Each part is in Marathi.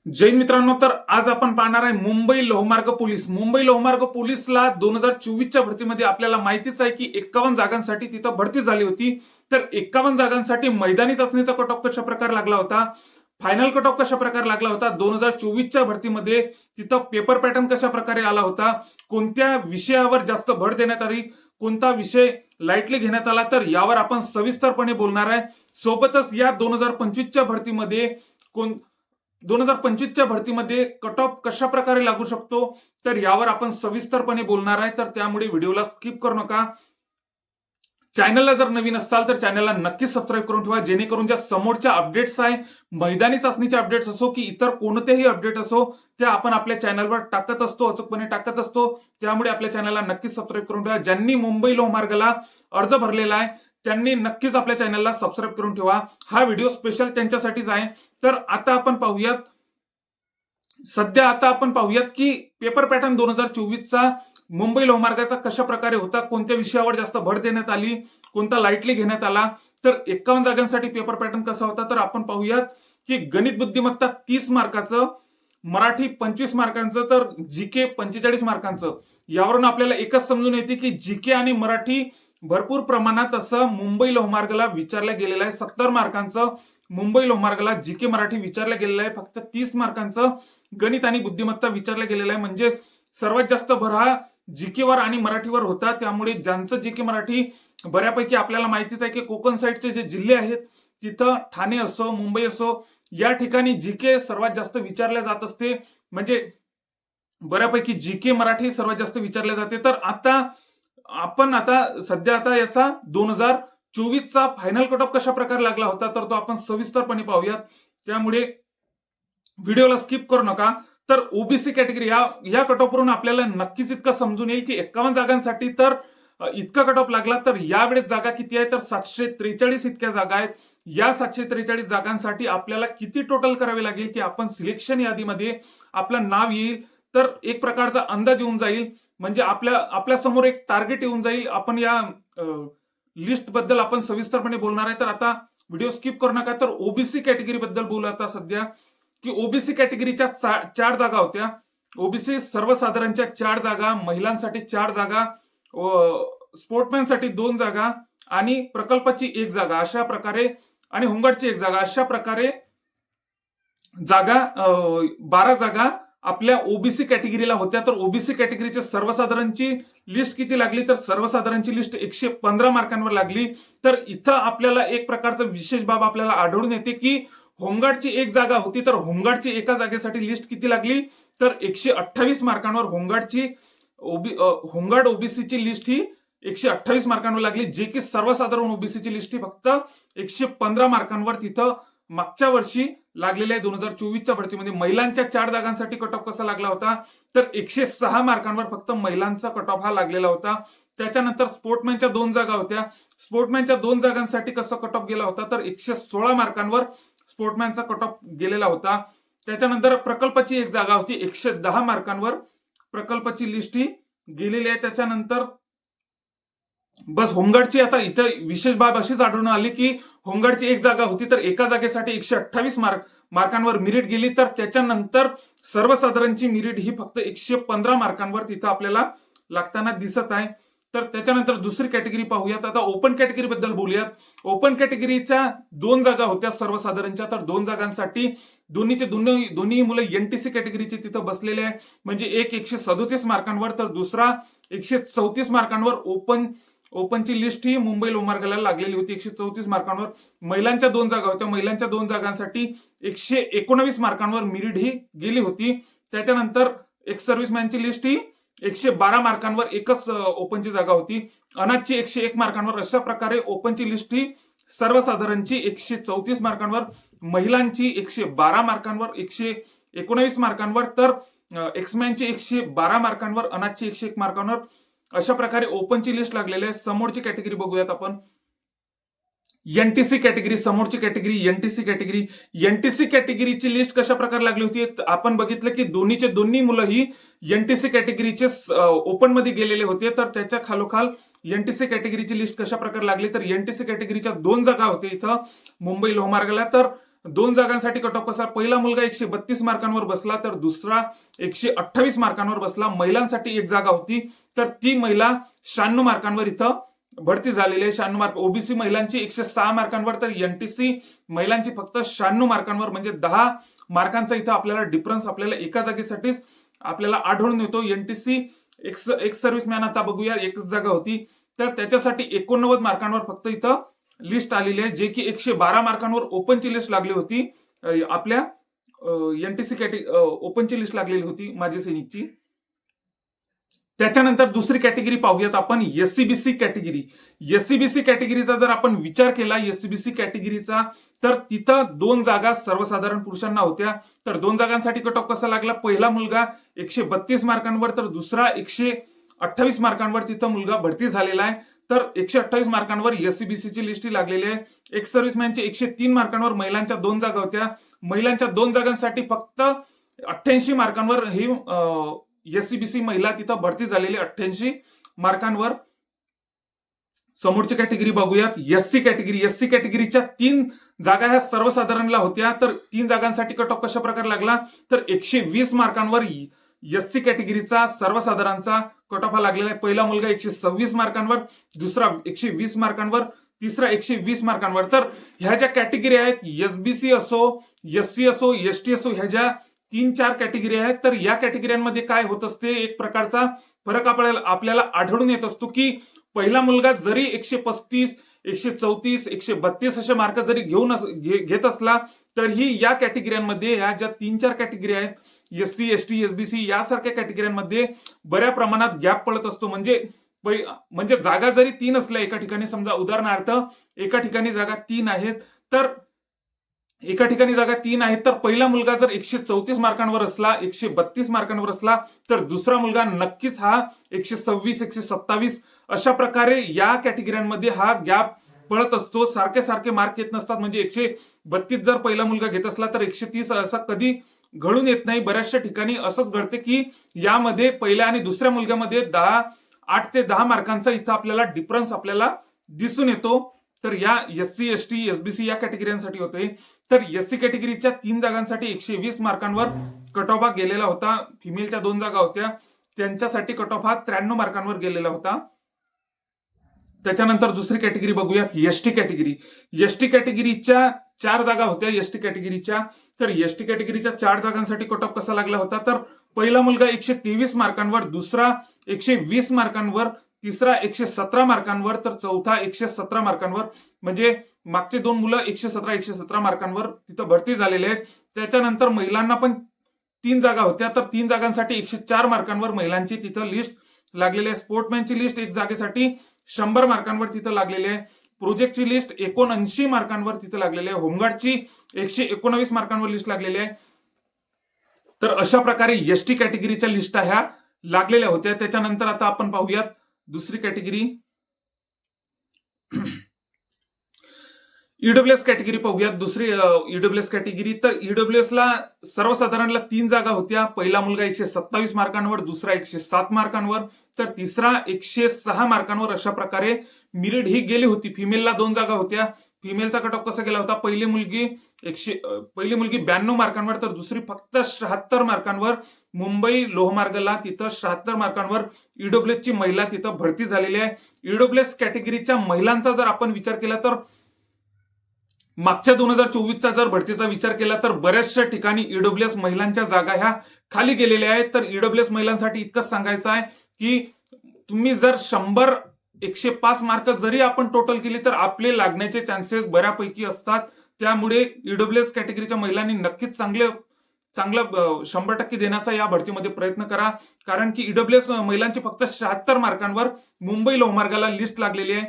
जय मित्रांनो, तर आज आपण पाहणार आहे मुंबई लोहमार्ग पोलीस. मुंबई लोहमार्ग पोलीसला 2024च्या भरतीमध्ये आपल्याला माहितीच आहे की 51 जागांसाठी तिथं भरती झाली होती. तर 51 जागांसाठी मैदानी चाचणीचा कट ऑफ कशा प्रकारे लागला होता, फायनल कट ऑफ कशा प्रकारे लागला होता, 2024च्या भरतीमध्ये तिथं पेपर पॅटर्न कशा प्रकारे आला होता, कोणत्या विषयावर जास्त भर देण्यात आली, कोणता विषय लाईटली घेण्यात आला, तर यावर आपण सविस्तरपणे बोलणार आहे. सोबतच या 2025च्या भरतीमध्ये 2025च्या भरतीमध्ये कट ऑफ कशा प्रकारे लागू शकतो, तर यावर आपण सविस्तरपणे बोलणार आहे. तर त्यामुळे व्हिडिओला स्किप करू नका. चॅनलला जर नवीन असाल तर चॅनलला नक्कीच सबस्क्राईब करून ठेवा, जेणेकरून ज्या समोरच्या अपडेट्स आहे, मैदानी चाचणीचे अपडेट्स असो की इतर कोणतेही अपडेट असो, ते आपण आपल्या चॅनलवर टाकत असतो, अचूकपणे टाकत असतो. त्यामुळे आपल्या चॅनलला नक्कीच सबस्क्राईब करून ठेवा. ज्यांनी मुंबई लोहमार्गाला अर्ज भरलेला आहे त्यांनी नक्कीच आपल्या चॅनलला सबस्क्राईब करून ठेवा. हा व्हिडिओ स्पेशल त्यांच्यासाठीच आहे. तर आता आपण पाहूयात की पेपर पॅटर्न 2024चा मुंबई लोहमार्गाचा कशा प्रकारे होता, कोणत्या विषयावर जास्त भर देण्यात आली, कोणता लाईटली घेण्यात आला. तर 51 जागांसाठी पेपर पॅटर्न कसा होता, तर आपण पाहूयात की गणित बुद्धिमत्ता 30 मार्काचं, मराठी 25 मार्कांचं, तर जीके 45 मार्कांचं. यावरून आपल्याला एकच समजून येते की जीके आणि मराठी भरपूर प्रमाणात असं मुंबई लोहमार्गाला विचारलं गेलेलं आहे. 70 मार्कांचं मुंबई लोहमार्गाला जीके मराठी विचारलं गेलेलं आहे. फक्त 30 मार्कांचं गणित आणि बुद्धिमत्ता विचारलं गेलेलं आहे. म्हणजे सर्वात जास्त भर हा जीकेवर आणि मराठीवर होता. त्यामुळे ज्यांचं जीके मराठी बऱ्यापैकी आपल्याला माहितीच आहे की कोकण साईडचे जे जिल्हे आहेत तिथं ठाणे असो, मुंबई असो, या ठिकाणी जीके सर्वात जास्त विचारल्या जात असते. म्हणजे बऱ्यापैकी जीके मराठी सर्वात जास्त विचारले जाते. तर आता याचा 2024चा फायनल कट ऑफ कशा प्रकारे लागला होता, तर तो आपण सविस्तरपणे पाहूयात. त्यामुळे व्हिडिओला स्किप करू नका. तर ओबीसी कॅटेगरी या कट ऑफ वरून आपल्याला नक्कीच इतकं समजून येईल की 51 जागांसाठी तर इतका कट ऑफ लागला. तर यावेळेस जागा किती आहे, तर 743 इतक्या जागा आहेत. या 743 जागांसाठी आपल्याला किती टोटल करावे लागेल की आपण सिलेक्शन यादीमध्ये आपलं नाव येईल, तर एक प्रकारचा अंदाज येऊन जाईल. म्हणजे आपल्या समोर एक टार्गेट येऊन जाईल. आपण या लिस्ट बद्दल आपण सविस्तरपणे बोलणार आहे. तर आता व्हिडिओ स्किप करू नका. तर ओबीसी कॅटेगरी बद्दल बोलू आता सध्या की ओबीसी कॅटेगरीच्या 4 जागा होत्या. ओबीसी सर्वसाधारणच्या 4 जागा, महिलांसाठी 4 जागा, स्पोर्टमॅनसाठी 2 जागा आणि प्रकल्पाची 1 जागा, अशा प्रकारे, आणि होमगार्डची 1 जागा, अशा प्रकारे 12 जागा आपल्या ओबीसी कॅटेगरीला होत्या. तर ओबीसी कॅटेगरीच्या सर्वसाधारणची लिस्ट किती लागली, तर सर्वसाधारणची लिस्ट 115 मार्कांवर लागली. तर इथं आपल्याला एक प्रकारचं विशेष बाब आपल्याला आढळून येते की होमगार्डची 1 जागा होती, तर होमगार्डची एका जागेसाठी लिस्ट किती लागली, तर 128 मार्कांवर होमगार्ड ओबीसीची लिस्ट ही 128 मार्कांवर लागली, जे की सर्वसाधारण ओबीसीची लिस्ट ही फक्त 115 मार्कांवर तिथं मागच्या वर्षी लागलेल्या आहे. 2024च्या भरतीमध्ये महिलांच्या 4 जागांसाठी कट ऑफ कसा लागला होता, तर 106 मार्कांवर फक्त महिलांचा कट ऑफ हा लागलेला होता. त्याच्यानंतर स्पोर्टमॅनच्या 2 जागा होत्या. स्पोर्टमॅनच्या 2 जागांसाठी कसा कट ऑफ गेला होता, तर 116 मार्कांवर स्पोर्टमॅनचा कट ऑफ गेलेला होता. त्याच्यानंतर प्रकल्पाची 1 जागा होती, 110 मार्कांवर प्रकल्पाची लिस्ट ही गेलेली आहे. त्याच्यानंतर बस होमगार्डची आता इथं विशेष बाब अशीच आढळून आली की होमगार्डची 1 जागा होती, तर एका जागेसाठी 128 मार्कांवर मेरिट गेली. तर त्याच्यानंतर सर्वसाधारणची मेरिट ही फक्त 115 मार्कांवर तिथं आपल्याला लागताना दिसत आहे. तर त्याच्यानंतर दुसरी कॅटेगरी पाहूयात. आता ओपन कॅटेगरी बद्दल बोलूयात. ओपन कॅटेगरीच्या 2 जागा होत्या सर्वसाधारणच्या, तर 2 जागांसाठी दोन्ही मुलं एनटीसी कॅटेगरीचे तिथं बसलेले आहे. म्हणजे एक 137 मार्कांवर, तर दुसरा 134 मार्कांवर ओपनची लिस्ट ही मुंबई लोहमार्गाला लागलेली होती 134 मार्कांवर. महिलांच्या 2 जागा होत्या. महिलांच्या 2 जागांसाठी 119 मार्कांवर मेरिट ही गेली होती. त्याच्यानंतर एक सर्व्हिसमॅनची लिस्ट ही 112 मार्कांवर एकच ओपनची जागा होती. अनाथची 101 मार्कांवर. अशा प्रकारे ओपनची लिस्ट ही सर्वसाधारणची 134 मार्कांवर, महिलांची 112 मार्कांवर, 119 मार्कांवर, तर एक्समॅनची 112 मार्कांवर, अनाथची 101 मार्कांवर, अशा प्रकारे ओपनची लिस्ट लागलेली आहे. समोरची कॅटेगरी बघूयात आपण. एनटीसी कॅटेगरी, समोरची कॅटेगरी एनटीसी कॅटेगरीची लिस्ट कशा प्रकारे लागली होती, आपण बघितलं की दोन्ही मुलं ही एनटीसी कॅटेगरीचे ओपन मध्ये गेलेले होते. तर त्याच्या खालोखाल एनटीसी कॅटेगरीची लिस्ट कशा प्रकारे लागली, तर एनटीसी कॅटेगरीच्या 2 जागा होत्या इथं मुंबई लोहमार्गाला. तर 2 जागांसाठी कट ऑफ कसा, पहिला मुलगा 132 मार्कांवर बसला तर दुसरा 128 मार्कांवर बसला. महिलांसाठी एक जागा होती तर ती महिला 96 मार्कांवर इथं भरती झालेली आहे. 96 मार्क. ओबीसी महिलांची 106 मार्कांवर तर एनटीसी महिलांची फक्त 96 मार्कांवर, म्हणजे 10 मार्कांचा इथं आपल्याला डिफरन्स आपल्याला एका जागेसाठीच आपल्याला आढळून येतो. एनटीसी एक्स सर्व्हिसमॅन आता बघूया, एकच जागा होती तर त्याच्यासाठी 89 मार्कांवर फक्त इथं लिस्ट आलेली आहे, जे की 112 मार्कांवर ओपनची लिस्ट लागली होती. आपल्या एनटीसी ओपनची लिस्ट लागलेली होती माजी सैनिकची. त्याच्यानंतर दुसरी कॅटेगरी पाहूयात आपण, एससीबीसी कॅटेगरी. एससीबीसी कॅटेगरीचा जर आपण विचार केला एससीबीसी कॅटेगरीचा, तर तिथं 2 जागा सर्वसाधारण पुरुषांना होत्या. तर 2 जागांसाठी कट ऑफ कसा लागला, पहिला मुलगा 132 मार्कांवर तर दुसरा 128 मार्कांवर तिथं मुलगा भरती झालेला आहे. तर 128 मार्कांवर एससीबीसीची लिस्ट लागलेली आहे. एक्स सर्व्हिसमॅनचे 103 मार्कांवर महिलांच्या 2 जागा होत्या. महिलांच्या 2 जागांसाठी फक्त 88 मार्कांवर ही एससीबीसी महिला तिथं भरती झालेली, 88 मार्कांवर. समोरची कॅटेगरी बघूयात, एससी कॅटेगरी. एससी कॅटेगरीच्या 3 जागा ह्या सर्वसाधारणला होत्या. तर 3 जागांसाठी कट ऑफ कशा प्रकारे लागला, तर 120 मार्कांवर एससी कॅटेगरीचा सर्वसाधारणचा कट ऑफ लागलेला आहे. पहिला मुलगा 126 मार्कांवर, दुसरा 120 मार्कांवर, तिसरा 120 मार्कांवर. तर ह्या ज्या कॅटेगरी आहेत, एसबीसी असो, एससी असो, एसटी असो, ह्या ज्या 3-4 कॅटेगरी आहेत, तर या कॅटेगरीमध्ये काय होत असते, एक प्रकारचा फरक आपल्याला आढळून येत असतो की पहिला मुलगा जरी 135, 134, 132 असे मार्क जरी घेत असला तरीही या कॅटेगरीमध्ये, ह्या ज्या 3-4 कॅटेगरी आहेत, एससी, एसटी, एसबीसी यासारख्या कॅटेगरीमध्ये बऱ्या प्रमाणात गॅप पडत असतो. म्हणजे जागा जरी 3 असल्या एका ठिकाणी, समजा उदाहरणार्थ एका ठिकाणी जागा 3 आहेत, तर एका ठिकाणी जागा 3 आहेत, तर पहिला मुलगा जर 134 मार्कांवर असला, 132 मार्कांवर असला, तर दुसरा मुलगा नक्कीच हा 126, 127 अशा प्रकारे या कॅटेगरीमध्ये हा गॅप पडत असतो. सारखे मार्क येत नसतात. म्हणजे 132 जर पहिला मुलगा घेत असला तर 130 असा कधी घडून येत नाही. बऱ्याचशा ठिकाणी असंच घडते की यामध्ये पहिल्या आणि दुसऱ्या मुलग्यामध्ये 8 ते 10 मार्कांचा इथं आपल्याला डिफरन्स आपल्याला दिसून येतो. तर या एससी, एसटी, एसबीसी या कॅटेगरीसाठी होते. तर एससी कॅटेगरीच्या 3 जागांसाठी 120 मार्कांवर कट ऑफ गेलेला होता. फिमेलच्या 2 जागा होत्या, त्यांच्यासाठी कट ऑफ हा 93 मार्कांवर गेलेला होता. त्याच्यानंतर दुसरी कॅटेगरी बघूयात, एसटी कॅटेगरी. एसटी कॅटेगरीच्या 4 जागा होत्या एसटी कॅटेगरीच्या. तर एसटी कॅटेगरीच्या 4 जागांसाठी कट ऑफ कसा लागला होता, तर पहिला मुलगा 123 मार्कांवर, दुसरा 120 मार्कांवर, तिसरा 117 मार्कांवर, तर चौथा 117 मार्कांवर. म्हणजे मागचे 2 मुलं 117 मार्कांवर तिथं भरती झालेले आहेत. त्याच्यानंतर महिलांना पण 3 जागा होत्या, तर 3 जागांसाठी 104 मार्कांवर महिलांची तिथं लिस्ट लागलेली आहे. स्पोर्टमॅनची लिस्ट 1 जागेसाठी 100 मार्कांवर तिथं लागलेली आहे. प्रोजेक्टची लिस्ट 79 मार्कांवर तिथं लागलेली आहे. होमगार्डची 119 मार्कांवर लिस्ट लागलेली आहे. तर अशा प्रकारे एसटी कॅटेगरीच्या लिस्ट ह्या लागलेल्या होत्या. त्याच्यानंतर आता आपण पाहूयात दुसरी कॅटेगरी, ईडब्ल्यूएस कॅटेगरी पाहूयात. दुसरी ईडब्ल्यूएस कॅटेगरी. तर ईडब्ल्यूएस ला सर्वसाधारणला 3 जागा होत्या. पहिला मुलगा 127 मार्कांवर, दुसरा 107 मार्कांवर, तर तिसरा 106 मार्कांवर. अशा प्रकारे मेरिट ही गेली होती. फिमेलला 2 जागा होत्या. फिमेलचा कट ऑफ कसा गेला होता, पहिली मुलगी 92 मार्कांवर, तर दुसरी फक्त 76 मार्कांवर. मुंबई लोहमार्गला तिथं 76 मार्कांवर ईडब्ल्यूएस ची महिला तिथं भरती झालेली आहे. ईडब्ल्यूएस कॅटेगरीच्या महिलांचा जर आपण विचार केला तर मागच्या 2024चा जर भरतीचा विचार केला तर बऱ्याचशा ठिकाणी ईडब्ल्यूएस महिलांच्या जागा ह्या खाली गेलेल्या आहेत. तर ईडब्ल्यूएस महिलांसाठी इतकंच सांगायचं आहे की तुम्ही जर 105 मार्क जरी आपण टोटल केली तर आपले लागण्याचे चान्सेस बऱ्यापैकी असतात. त्यामुळे ईडब्ल्यूएस कॅटेगरीच्या महिलांनी नक्कीच चांगलं 100% देण्याचा या भरतीमध्ये प्रयत्न करा. कारण की ईडब्ल्यूएस महिलांची फक्त 76 मार्कांवर मुंबई लोहमार्गाला लिस्ट लागलेली आहे.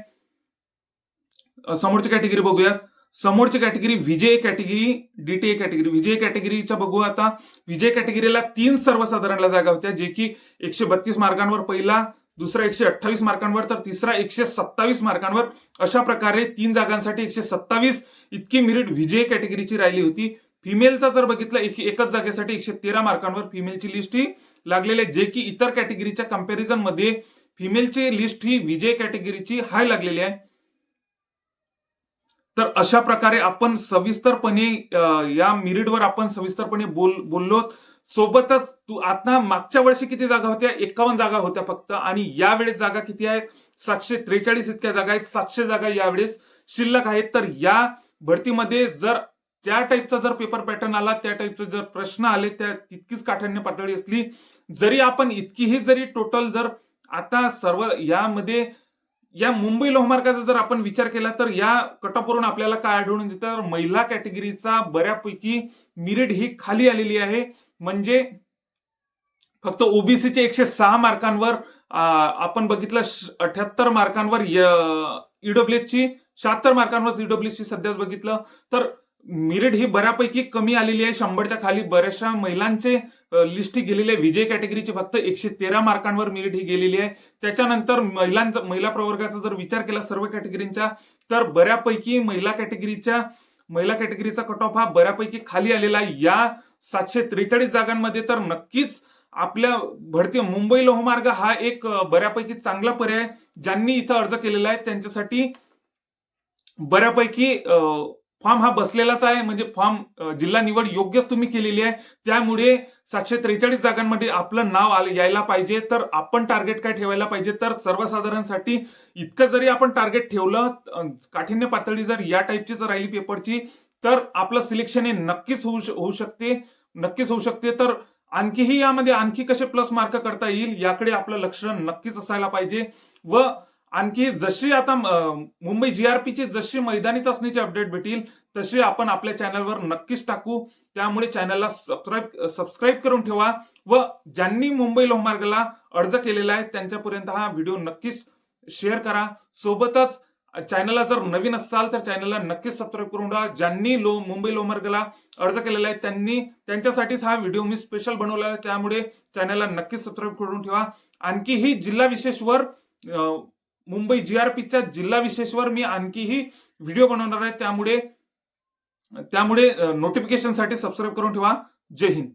समोरची कॅटेगरी बघूयात. समोरची कॅटेगरी विजय कॅटेगरी, डीटीए कॅटेगरी. विजय कॅटेगरीच्या बघू आता. विजय कॅटेगरीला 3 सर्वसाधारणला जागा होत्या, जे की 132 मार्कांवर पहिला, दुसरा 128 मार्कांवर, तर तिसरा 127 मार्कांवर. अशा प्रकारे 3 जागांसाठी 127 इतकी मेरिट विजय कॅटेगरीची राहिली होती. फिमेलचा जर बघितलं एकच जागेसाठी 113 मार्कांवर फिमेलची लिस्ट ही लागलेली आहे, जे की इतर कॅटेगरीच्या कंपॅरिझन मध्ये फिमेलची लिस्ट ही विजय कॅटेगरीची हाय लागलेली आहे. तर अशा प्रकारे आपण सविस्तरपणे या मेरिटवर आपण सविस्तरपणे बोललो. सोबतच आता मागच्या वर्षी किती जागा होत्या? 51 जागा होत्या फक्त, आणि यावेळेस जागा किती आहेत? 743 इतक्या जागा आहेत. 700 जागा यावेळेस शिल्लक आहेत. तर या भरतीमध्ये जर त्या टाईपचा जर पेपर पॅटर्न आला, त्या टाईपचे जर प्रश्न आले, त्या तितकीच काठिण्य पातळी असली, जरी आपण इतकीही जरी टोटल जर आता सर्व यामध्ये या मुंबई लोहमार्गाचा जर आपण विचार केला तर या कटऑफवरून आपल्याला काय आढळून येतं? तर महिला कॅटेगरीचा बऱ्यापैकी मेरिट ही खाली आलेली आहे. म्हणजे फक्त ओबीसीचे 106 मार्कांवर आपण बघितलं 78 मार्कांवर ईडब्ल्यूएसची 76 मार्कांवर ईडब्ल्यूएसची सध्याच बघितलं तर मेरिट ही बऱ्यापैकी कमी आलेली आहे. 100च्या खाली बऱ्याचशा महिलांचे लिस्ट ही गेलेली आहे. विजय कॅटेगरीची फक्त 113 मार्कांवर मेरिट ही गेलेली आहे. त्याच्यानंतर महिला प्रवर्गाचा जर विचार केला सर्व कॅटेगरींचा तर बऱ्यापैकी महिला कॅटेगरीचा कट ऑफ हा बऱ्यापैकी खाली आलेला आहे. या 743 जागांमध्ये तर नक्कीच आपल्या भरती मुंबई लोहमार्ग हा एक बऱ्यापैकी चांगला पर्याय ज्यांनी इथं अर्ज केलेला आहे त्यांच्यासाठी बऱ्यापैकी फॉर्म हा बसलेलाच आहे. म्हणजे फॉर्म जिल्हा निवड योग्यच तुम्ही केलेली आहे. त्यामुळे 743 जागांमध्ये आपलं नाव यायला पाहिजे. तर आपण टार्गेट काय ठेवायला पाहिजे? तर सर्वसाधारणसाठी इतकं जरी आपण टार्गेट ठेवलं, काठिण्य पातळी जर या टाईपची जर राहिली पेपरची, तर आपलं सिलेक्शन हे नक्कीच होऊ शकते. तर आणखीही यामध्ये आणखी कसे प्लस मार्क करता येईल याकडे आपलं लक्ष नक्कीच असायला पाहिजे. व आणखी जशी आता मुंबई जीआरपीची जशी मैदानी चाचणीची अपडेट भेटेल तशी आपण आपल्या चॅनलवर नक्कीच टाकू. त्यामुळे चॅनलला सबस्क्राईब करून ठेवा व ज्यांनी मुंबई लोहमार्गाला अर्ज केलेला आहे त्यांच्यापर्यंत हा व्हिडिओ नक्कीच शेअर करा. सोबतच चॅनलला जर नवीन असाल तर चॅनलला नक्कीच सबस्क्राईब करून ठेवा. ज्यांनी मुंबई लोहमार्गाला अर्ज केलेला आहे त्यांच्यासाठीच हा व्हिडिओ मी स्पेशल बनवला आहे. त्यामुळे चॅनलला नक्कीच सबस्क्राईब करून ठेवा. आणखीही जिल्हा विशेषवर मुंबई जीआरपीच्या जिल्हा विशेषवर मी आणखीही व्हिडिओ बनवणार आहे. त्यामुळे नोटिफिकेशनसाठी सबस्क्राईब करून ठेवा. जय हिंद.